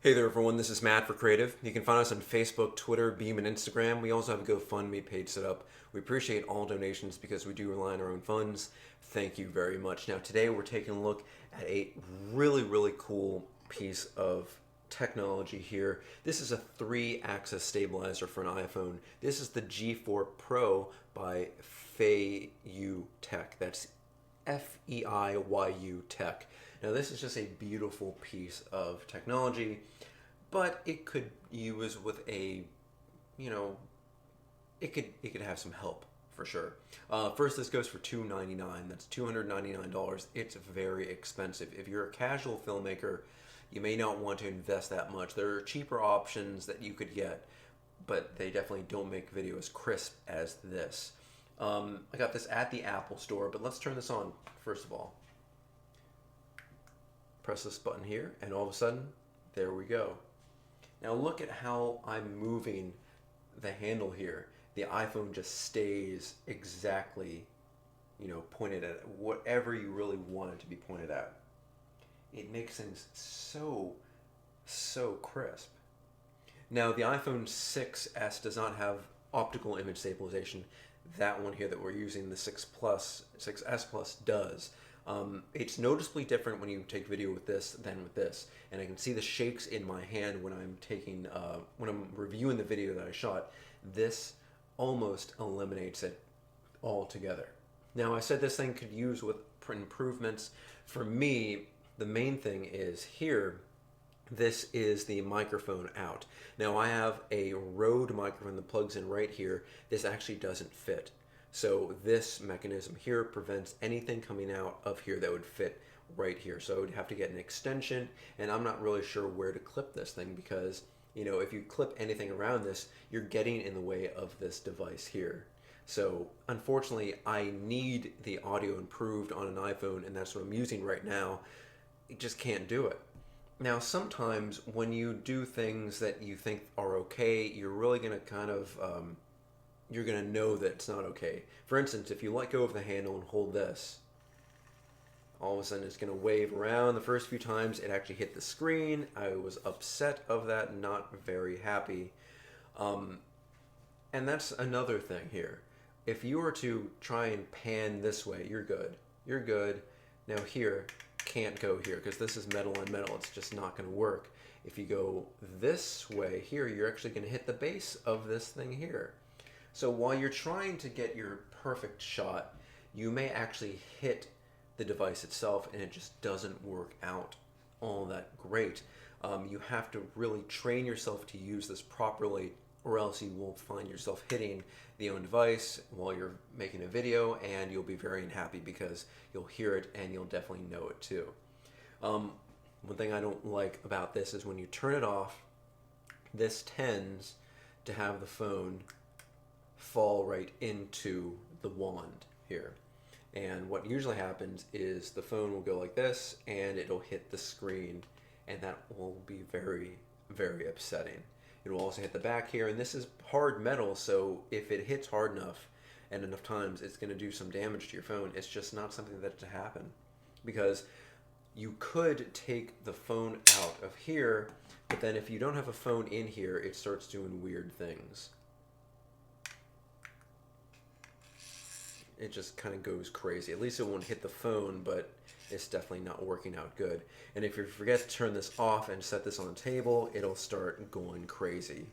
Hey there everyone, this is Matt for Creative. You can find us on Facebook, Twitter, Beam, and Instagram. We also have a GoFundMe page set up. We appreciate all donations because we do rely on our own funds. Thank you very much. Now today we're taking a look at a really cool piece of technology here. This is a 3-axis stabilizer for an iPhone. This is the G4 Pro by Feiyu Tech. That's Feiyu Tech. Now this is just a beautiful piece of technology, but it could use with a, it could have some help for sure. First, this goes for $299. That's $299. It's very expensive. If you're a casual filmmaker, you may not want to invest that much. There are cheaper options that you could get, but they definitely don't make video as crisp as this. I got this at the Apple Store, but let's turn this on first of all. Press this button here, and all of a sudden, there we go. Now look at how I'm moving the handle here. The iPhone just stays exactly, pointed at whatever you really want it to be pointed at. It makes things so crisp. Now the iPhone 6s does not have optical image stabilization. That one here that we're using, the 6S Plus does. It's noticeably different when you take video with this than with this, and I can see the shakes in my hand when I'm when I'm reviewing the video that I shot. This almost eliminates it altogether. Now I said this thing could use with improvements. For me, the main thing is here. This is the microphone out. Now I have a Rode microphone that plugs in right here. This actually doesn't fit. So this mechanism here prevents anything coming out of here that would fit right here. So I would have to get an extension, and I'm not really sure where to clip this thing because, if you clip anything around this, you're getting in the way of this device here. So unfortunately, I need the audio improved on an iPhone, and that's what I'm using right now. It just can't do it. Now, sometimes when you do things that you think are okay, you're really going to you're going to know that it's not okay. For instance, if you let go of the handle and hold this, all of a sudden it's going to wave around. The first few times it actually hit the screen. I was upset of that, not very happy. And that's another thing here. If you were to try and pan this way, you're good. You're good. Now here, can't go here because this is metal on metal. It's just not going to work. If you go this way here, you're actually going to hit the base of this thing here. So while you're trying to get your perfect shot, you may actually hit the device itself and it just doesn't work out all that great. You have to really train yourself to use this properly, or else you will find yourself hitting the own device while you're making a video, and you'll be very unhappy because you'll hear it and you'll definitely know it too. One thing I don't like about this is when you turn it off, this tends to have the phone fall right into the wand here. And what usually happens is the phone will go like this and it'll hit the screen, and that will be very upsetting. It will also hit the back here, and this is hard metal, so if it hits hard enough and enough times, it's going to do some damage to your phone. It's just not something that to happen, because you could take the phone out of here, but then if you don't have a phone in here, it starts doing weird things. It just kind of goes crazy. At least it won't hit the phone, but it's definitely not working out good. And if you forget to turn this off and set this on the table, it'll start going crazy.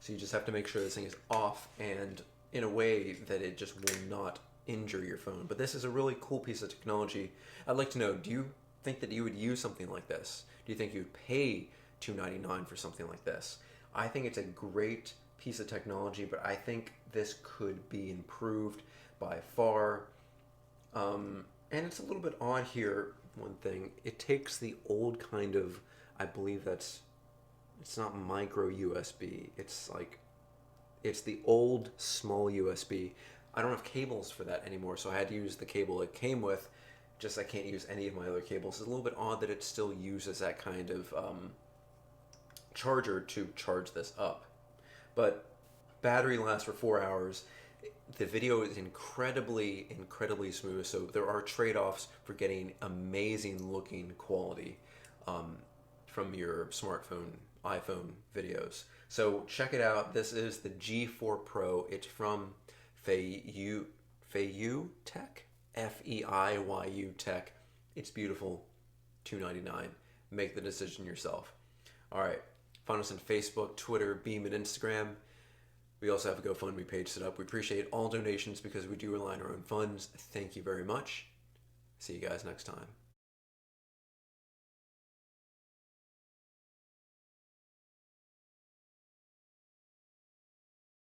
So you just have to make sure this thing is off and in a way that it just will not injure your phone. But this is a really cool piece of technology. I'd like to know, do you think that you would use something like this? Do you think you'd pay $299 for something like this? I think it's a great piece of technology, but I think this could be improved by far. And it's a little bit odd here. One thing, it takes the old kind of, I believe it's not micro USB. It's the old small USB. I don't have cables for that anymore, so I had to use the cable it came with. Just I can't use any of my other cables. It's a little bit odd that it still uses that kind of charger to charge this up. But battery lasts for 4 hours. The video is incredibly smooth, so there are trade-offs for getting amazing looking quality. from your smartphone, iPhone videos. So check it out. This is the G4 Pro. It's from Feiyu Tech, Feiyu Tech. It's beautiful. $299. Make the decision yourself. All right. Find us on Facebook, Twitter, Beam, and Instagram. We also have a GoFundMe page set up. We appreciate all donations because we do rely on our own funds. Thank you very much. See you guys next time.